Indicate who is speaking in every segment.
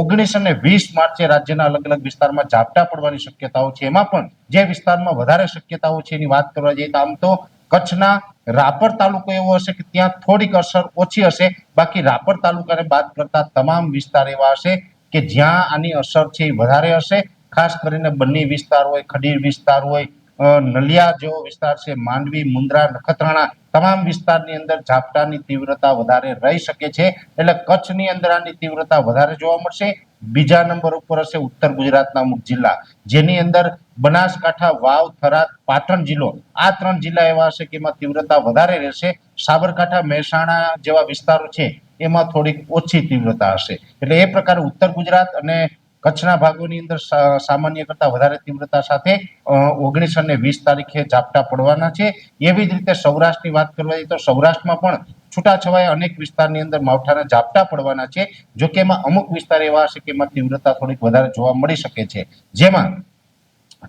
Speaker 1: 19 અને 20 માર્ચે રાજ્યના અલગ અલગ વિસ્તારમાં ઝાપટા પડવાની શક્યતાઓ છે। એમાં પણ જે વિસ્તારમાં વધારે શક્યતાઓ છે એની વાત કરવા જઈએ તો આમ તો કચ્છના રાપર તાલુકો એવો હશે કે ત્યાં થોડીક અસર ઓછી હશે, બાકી રાપર તાલુકાને બાદ કરતા તમામ વિસ્તાર એવા હશે કે જ્યાં આની અસર છે એ વધારે હશે। ખાસ કરીને બન્ની વિસ્તાર હોય, ખડીર વિસ્તાર હોય, નલિયા જેવો વિસ્તાર છે, માંડવી, મુન્દ્રા, નખત્રાણા તમામ વિસ્તારની અંદર ઝાપટાની તીવ્રતા વધારે રહી શકે છે। એટલે કચ્છની અંદર આની તીવ્રતા વધારે જોવા મળશે। બીજા નંબર ઉપર હશે ઉત્તર ગુજરાતના અમુક જિલ્લા, જેની અંદર બનાસકાંઠા, વાવ, થરાદ, પાટણ જિલ્લો, આ 3 જિલ્લા એવા હશે કે એમાં તીવ્રતા વધારે રહેશે। સાબરકાંઠા, મહેસાણા જેવા વિસ્તારો છે એમાં થોડીક ઓછી તીવ્રતા હશે। એટલે એ પ્રકારે ઉત્તર ગુજરાત અને કચ્છના ભાગોની અંદર સામાન્ય કરતા વધારે તીવ્રતા સાથે 19 અને 20 તારીખે ઝાપટા પડવાના છે। એવી જ રીતે સૌરાષ્ટ્રની વાત કરવા જઈએ તો સૌરાષ્ટ્રમાં પણ છૂટાછવાયા અનેક વિસ્તારની અંદર માવઠાના ઝાપટા પડવાના છે। જો કે એમાં અમુક વિસ્તાર એવા હશે કે એમાં તીવ્રતા થોડીક વધારે જોવા મળી શકે છે, જેમાં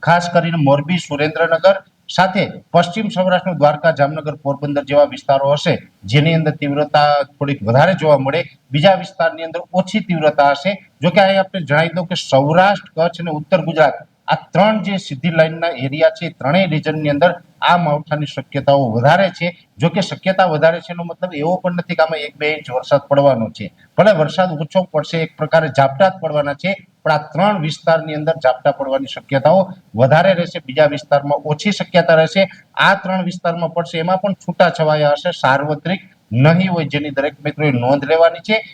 Speaker 1: ખાસ કરીને મોરબી, સુરેન્દ્રનગર સાથે પશ્ચિમ સૌરાષ્ટ્રનું દ્વારકા, જામનગર, પોરબંદર જેવા વિસ્તારો હશે જેની અંદર તીવ્રતા થોડીક વધારે જોવા મળે। બીજા વિસ્તારની અંદર ઓછી તીવ્રતા હશે। જો કે અહીં આપણે જણાવી દઉં કે સૌરાષ્ટ્ર, કચ્છ અને ઉત્તર ગુજરાત આ 3 જે સીધી લાઈનના એરિયા છે, ત્રણેય રિજનની અંદર આ માવઠાની શક્યતાઓ વધારે છે। જો કે શક્યતા વધારે છે એનો મતલબ એવો પણ નથી કે આમાં 1-2 ઇંચ વરસાદ પડવાનો છે। ભલે વરસાદ ઓછો પડશે, એક પ્રકારે ઝાપટા જ પડવાના છે, પણ આ 3 વિસ્તારની અંદર ઝાપટા પડવાની શક્યતાઓ વધારે રહેશે, બીજા વિસ્તારમાં ઓછી શક્યતા રહેશે। આ 3 વિસ્તારમાં પડશે એમાં પણ છૂટાછવાયા હશે, સાર્વત્રિક નહીં હોય, જેની દરેક મિત્રોએ નોંધ લેવાની છે।